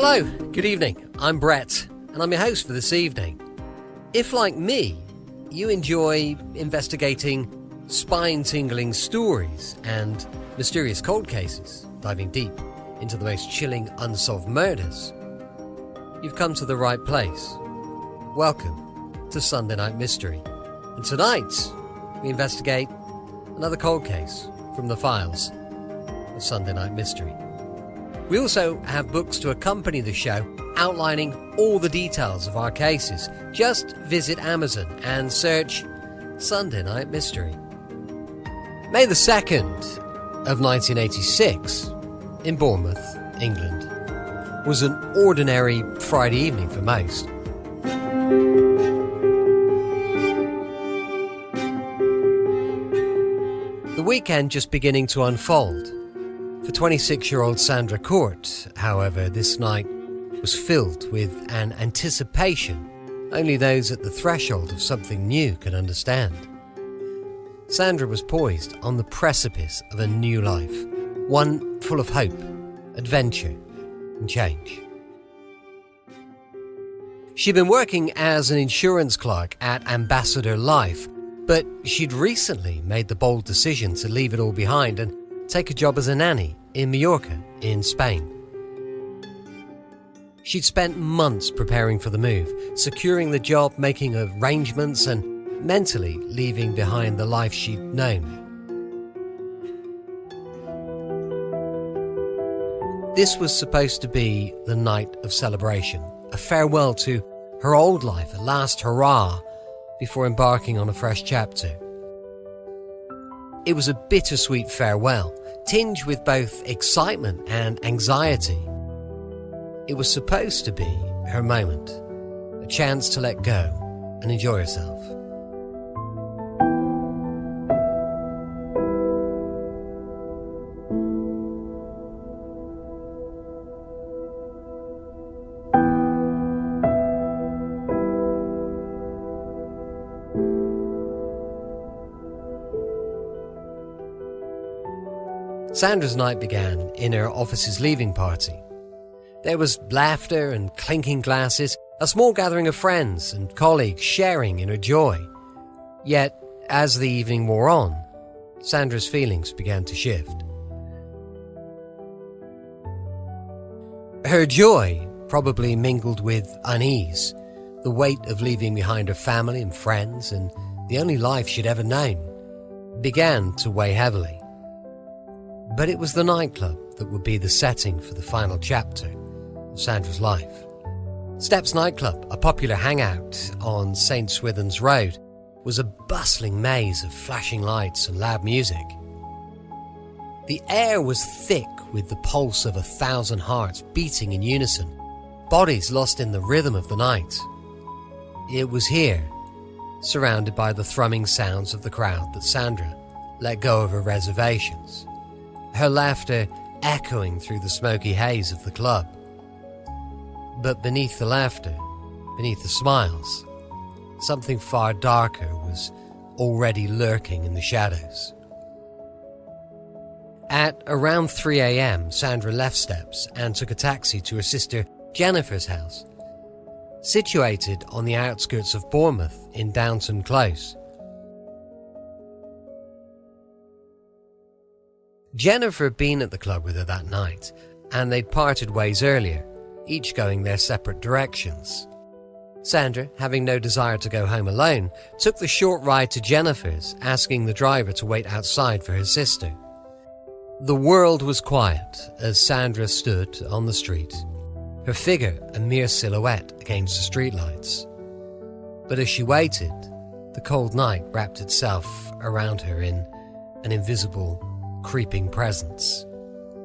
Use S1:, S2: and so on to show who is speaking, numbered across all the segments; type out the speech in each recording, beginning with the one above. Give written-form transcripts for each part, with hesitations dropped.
S1: Hello, good evening. I'm Brett, and I'm your host for this evening. If, like me, you enjoy investigating spine-tingling stories and mysterious cold cases, diving deep into the most chilling unsolved murders, you've come to the right place. Welcome to Sunday Night Mystery. And tonight, we investigate another cold case from the files of Sunday Night Mystery. We also have books to accompany the show outlining all the details of our cases. Just visit Amazon and search Sunday Night Mystery. May the 2nd of 1986 in Bournemouth, England, was an ordinary Friday evening for most. The weekend just beginning to unfold. For 26-year-old Sandra Court, however, this night was filled with an anticipation only those at the threshold of something new could understand. Sandra was poised on the precipice of a new life, one full of hope, adventure, and change. She'd been working as an insurance clerk at Ambassador Life, but she'd recently made the bold decision to leave it all behind and take a job as a nanny in Majorca in Spain. She'd spent months preparing for the move, securing the job, making arrangements, and mentally leaving behind the life she'd known. This was supposed to be the night of celebration, a farewell to her old life, a last hurrah before embarking on a fresh chapter. It was a bittersweet farewell, tinged with both excitement and anxiety. It was supposed to be her moment, a chance to let go and enjoy herself. Sandra's night began in her office's leaving party. There was laughter and clinking glasses, a small gathering of friends and colleagues sharing in her joy. Yet, as the evening wore on, Sandra's feelings began to shift. Her joy probably mingled with unease, the weight of leaving behind her family and friends and the only life she'd ever known began to weigh heavily. But it was the nightclub that would be the setting for the final chapter of Sandra's life. Steppe's nightclub, a popular hangout on St. Swithin's Road, was a bustling maze of flashing lights and loud music. The air was thick with the pulse of 1,000 hearts beating in unison, bodies lost in the rhythm of the night. It was here, surrounded by the thrumming sounds of the crowd, that Sandra let go of her reservations, her laughter echoing through the smoky haze of the club. But beneath the laughter, beneath the smiles, something far darker was already lurking in the shadows. At around 3 a.m, Sandra left Steppe's and took a taxi to her sister Jennifer's house, situated on the outskirts of Bournemouth in Downton Close. Jennifer had been at the club with her that night, and they'd parted ways earlier, each going their separate directions. Sandra, having no desire to go home alone, took the short ride to Jennifer's, asking the driver to wait outside for her sister. The world was quiet as Sandra stood on the street, her figure a mere silhouette against the streetlights. But as she waited, the cold night wrapped itself around her in an invisible, creeping presence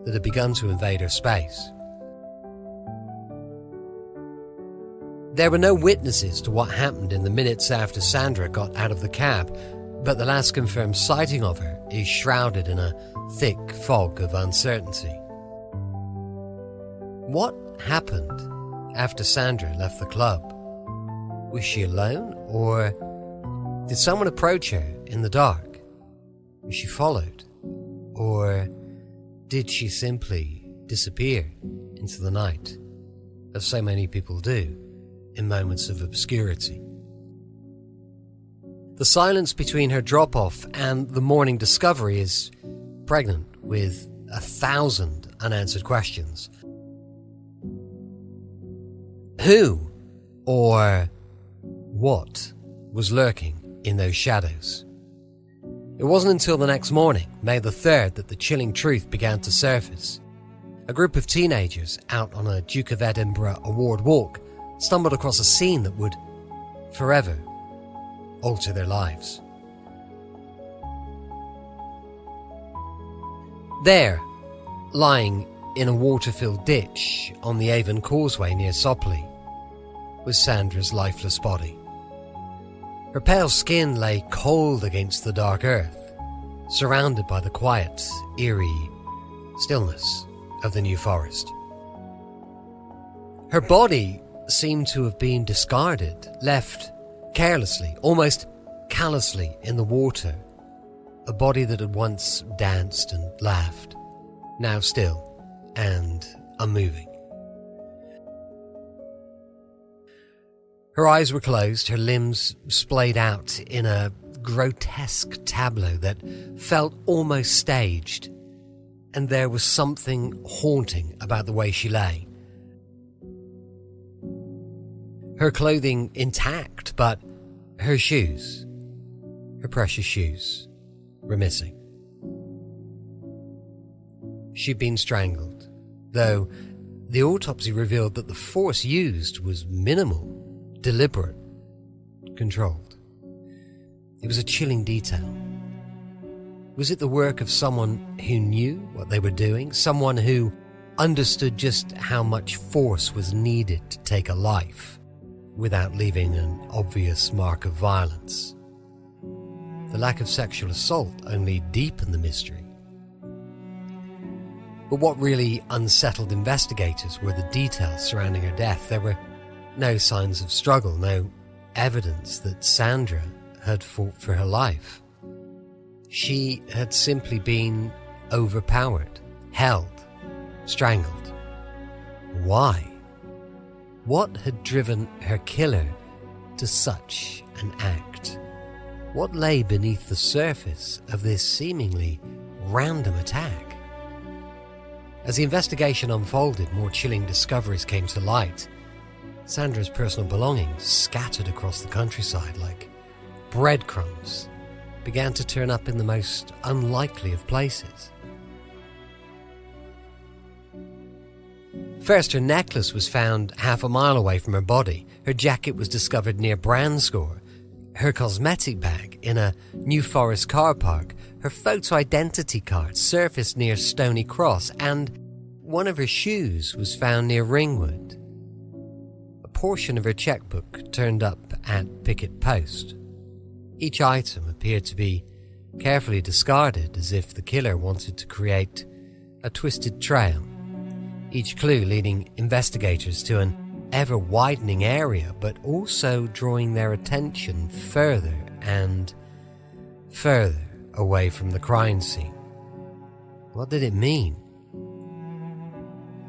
S1: that had begun to invade her space. There were no witnesses to what happened in the minutes after Sandra got out of the cab, but the last confirmed sighting of her is shrouded in a thick fog of uncertainty. What happened after Sandra left the club? Was she alone, or did someone approach her in the dark? Was she followed? Or did she simply disappear into the night? as so many people do in moments of obscurity. The silence between her drop-off and the morning discovery is pregnant with 1,000 unanswered questions. Who or what was lurking in those shadows? It wasn't until the next morning, May the 3rd, that the chilling truth began to surface. A group of teenagers out on a Duke of Edinburgh award walk stumbled across a scene that would forever alter their lives. There, lying in a water-filled ditch on the Avon Causeway near Sopley, was Sandra's lifeless body. Her pale skin lay cold against the dark earth, surrounded by the quiet, eerie stillness of the New Forest. Her body seemed to have been discarded, left carelessly, almost callously in the water, a body that had once danced and laughed, now still and unmoving. Her eyes were closed, her limbs splayed out in a grotesque tableau that felt almost staged, and there was something haunting about the way she lay. Her clothing intact, but her shoes, her precious shoes, were missing. She'd been strangled, though the autopsy revealed that the force used was minimal, deliberate, controlled. It was a chilling detail. Was it the work of someone who knew what they were doing? Someone who understood just how much force was needed to take a life without leaving an obvious mark of violence? The lack of sexual assault only deepened the mystery. But what really unsettled investigators were the details surrounding her death. There were no signs of struggle, no evidence that Sandra had fought for her life. She had simply been overpowered, held, strangled. Why? What had driven her killer to such an act? What lay beneath the surface of this seemingly random attack? As the investigation unfolded, more chilling discoveries came to light. Sandra's personal belongings, scattered across the countryside like breadcrumbs, began to turn up in the most unlikely of places. First, her necklace was found half a mile away from her body. Her jacket was discovered near Branscore. Her cosmetic bag in a New Forest car park. Her photo identity card surfaced near Stony Cross, and one of her shoes was found near Ringwood. A portion of her checkbook turned up at Picket Post. Each item appeared to be carefully discarded, as if the killer wanted to create a twisted trail, each clue leading investigators to an ever-widening area, but also drawing their attention further and further away from the crime scene. What did it mean?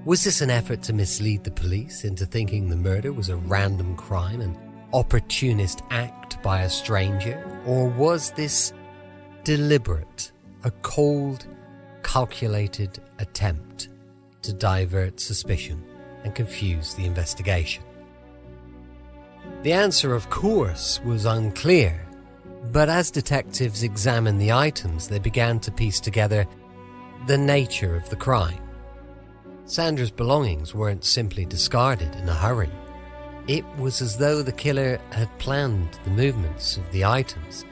S1: Was this an effort to mislead the police into thinking the murder was a random crime, an opportunist act by a stranger? Or was this deliberate, a cold, calculated attempt to divert suspicion and confuse the investigation? The answer, of course, was unclear, but as detectives examined the items, they began to piece together the nature of the crime. Sandra's belongings weren't simply discarded in a hurry. It was as though the killer had planned the movements of the items,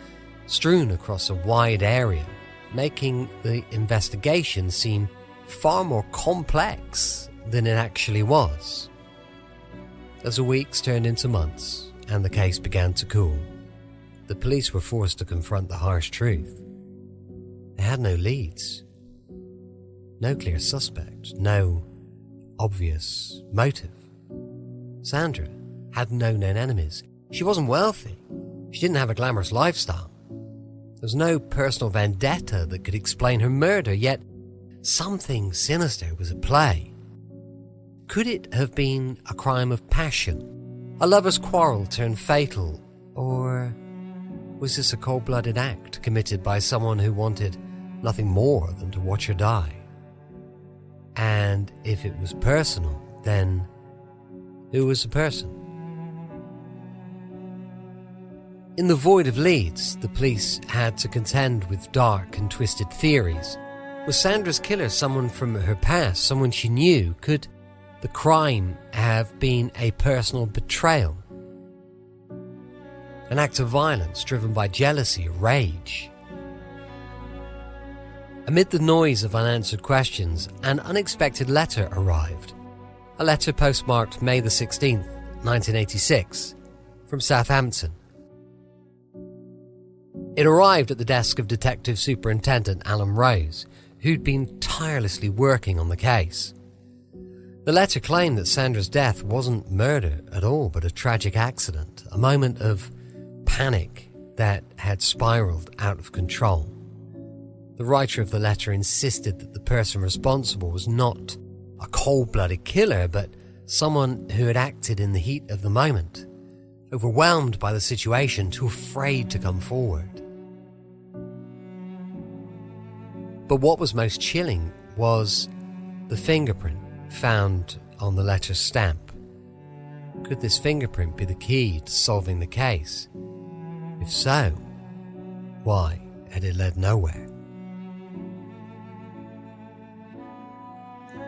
S1: strewn across a wide area, making the investigation seem far more complex than it actually was. As the weeks turned into months and the case began to cool, the police were forced to confront the harsh truth. They had no leads, no clear suspect, no obvious motive. Sandra had no known enemies. She wasn't wealthy. She didn't have a glamorous lifestyle. There was no personal vendetta that could explain her murder, yet something sinister was at play. Could it have been a crime of passion? A lover's quarrel turned fatal? Or was this a cold-blooded act committed by someone who wanted nothing more than to watch her die? And if it was personal, then who was the person? In the void of leads, the police had to contend with dark and twisted theories. Was Sandra's killer someone from her past, someone she knew? Could the crime have been a personal betrayal? An act of violence driven by jealousy or rage? Amid the noise of unanswered questions, an unexpected letter arrived. A letter postmarked May the 16th, 1986, from Southampton. It arrived at the desk of Detective Superintendent Alan Rose, who'd been tirelessly working on the case. The letter claimed that Sandra's death wasn't murder at all, but a tragic accident, a moment of panic that had spiraled out of control. The writer of the letter insisted that the person responsible was not a cold-blooded killer, but someone who had acted in the heat of the moment, overwhelmed by the situation, too afraid to come forward. But what was most chilling was the fingerprint found on the letter's stamp. Could this fingerprint be the key to solving the case? If so, why had it led nowhere?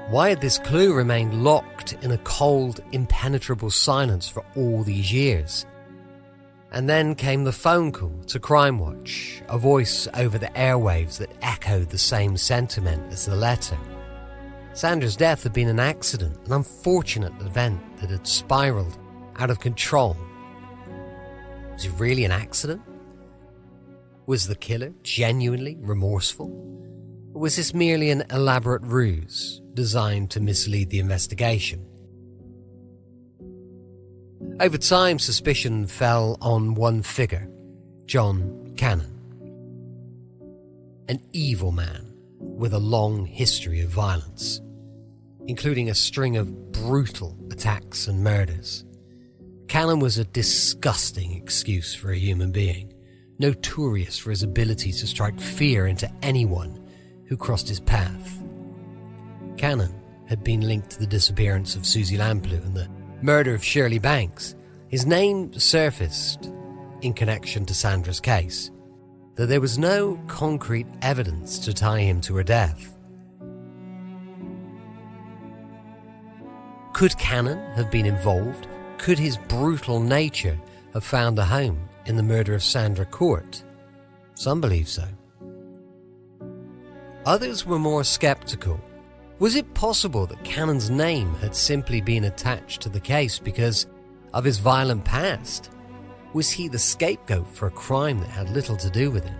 S1: Why had this clue remained locked in a cold, impenetrable silence for all these years? And then came the phone call to Crimewatch, a voice over the airwaves that echoed the same sentiment as the letter. Sandra's death had been an accident, an unfortunate event that had spiraled out of control. Was it really an accident? Was the killer genuinely remorseful? Or was this merely an elaborate ruse designed to mislead the investigation? Over time, suspicion fell on one figure, John Cannan. An evil man with a long history of violence, including a string of brutal attacks and murders. Cannan was a disgusting excuse for a human being, notorious for his ability to strike fear into anyone who crossed his path. Cannan had been linked to the disappearance of Susie Lamplugh and the murder of Shirley Banks. His name surfaced in connection to Sandra's case, though there was no concrete evidence to tie him to her death. Could Cannan have been involved? Could his brutal nature have found a home in the murder of Sandra Court? Some believe so. Others were more skeptical. Was it possible that Cannan's name had simply been attached to the case because of his violent past? Was he the scapegoat for a crime that had little to do with him?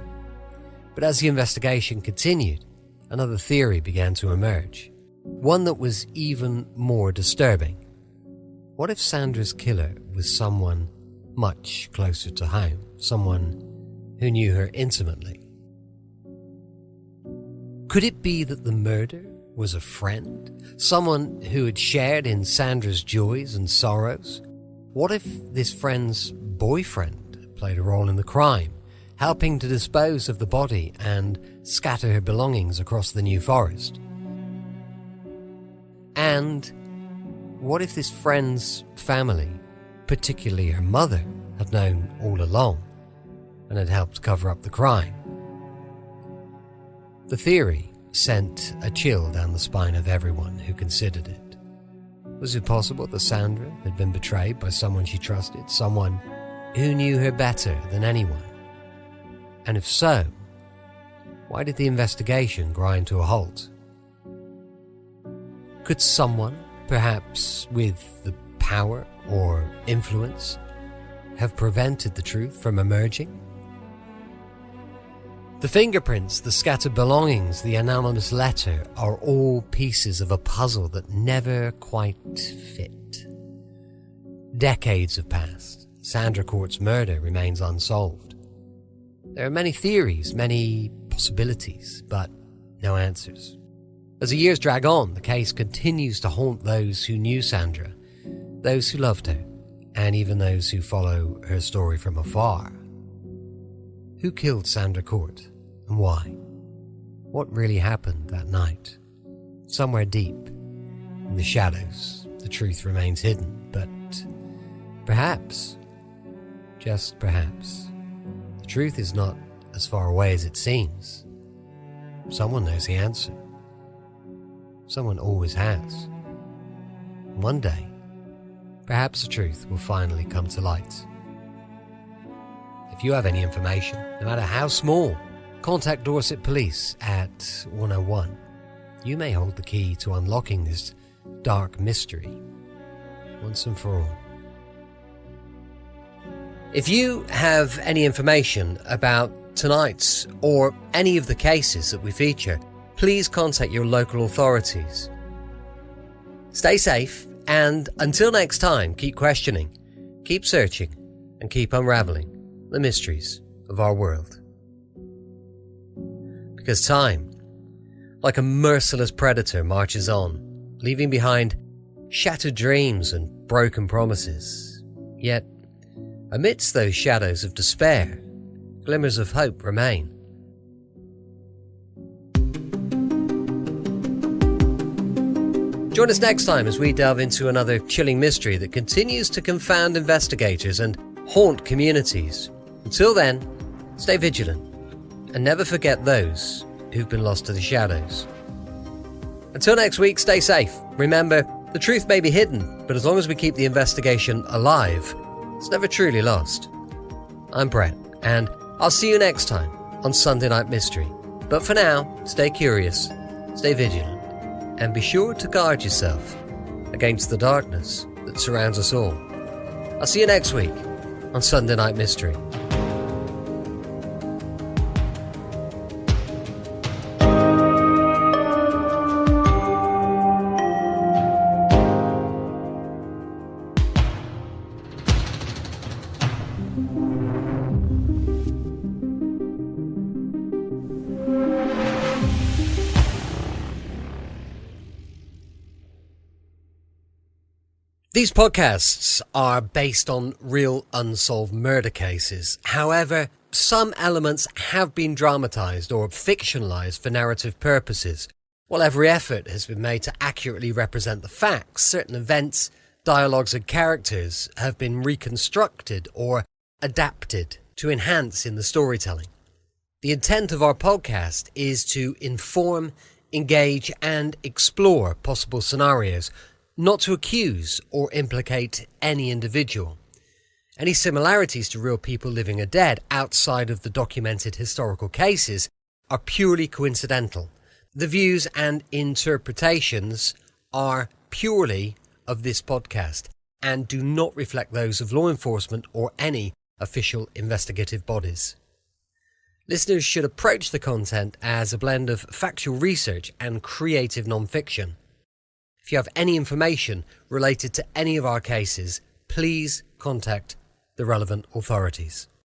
S1: But as the investigation continued, another theory began to emerge, one that was even more disturbing. What if Sandra's killer was someone much closer to home, someone who knew her intimately? Could it be that the murder was a friend, someone who had shared in Sandra's joys and sorrows? What if this friend's boyfriend played a role in the crime, helping to dispose of the body and scatter her belongings across the New Forest? And what if this friend's family, particularly her mother, had known all along and had helped cover up the crime? The theory sent a chill down the spine of everyone who considered it. Was it possible that Sandra had been betrayed by someone she trusted, someone who knew her better than anyone? And if so, why did the investigation grind to a halt? Could someone, perhaps with the power or influence, have prevented the truth from emerging? The fingerprints, the scattered belongings, the anonymous letter are all pieces of a puzzle that never quite fit. Decades have passed. Sandra Court's murder remains unsolved. There are many theories, many possibilities, but no answers. As the years drag on, the case continues to haunt those who knew Sandra, those who loved her, and even those who follow her story from afar. Who killed Sandra Court, and why? What really happened that night? Somewhere deep in the shadows, the truth remains hidden, but perhaps, just perhaps, the truth is not as far away as it seems. Someone knows the answer. Someone always has. One day, perhaps the truth will finally come to light. If you have any information, no matter how small, contact Dorset Police at 101. You may hold the key to unlocking this dark mystery once and for all. If you have any information about tonight's or any of the cases that we feature, please contact your local authorities. Stay safe, and until next time, keep questioning, keep searching, and keep unraveling the mysteries of our world. Because time, like a merciless predator, marches on, leaving behind shattered dreams and broken promises. Yet, amidst those shadows of despair, glimmers of hope remain. Join us next time as we delve into another chilling mystery that continues to confound investigators and haunt communities. Until then, stay vigilant and never forget those who've been lost to the shadows. Until next week, stay safe. Remember, the truth may be hidden, but as long as we keep the investigation alive, it's never truly lost. I'm Brett, and I'll see you next time on Sunday Night Mystery. But for now, stay curious, stay vigilant, and be sure to guard yourself against the darkness that surrounds us all. I'll see you next week on Sunday Night Mystery. These podcasts are based on real unsolved murder cases. However, some elements have been dramatised or fictionalised for narrative purposes. While every effort has been made to accurately represent the facts, certain events, dialogues and characters have been reconstructed or adapted to enhance in the storytelling. The intent of our podcast is to inform, engage and explore possible scenarios, not to accuse or implicate any individual. Any similarities to real people living or dead outside of the documented historical cases are purely coincidental. The views and interpretations are purely of this podcast and do not reflect those of law enforcement or any official investigative bodies. Listeners should approach the content as a blend of factual research and creative non-fiction. If you have any information related to any of our cases, please contact the relevant authorities.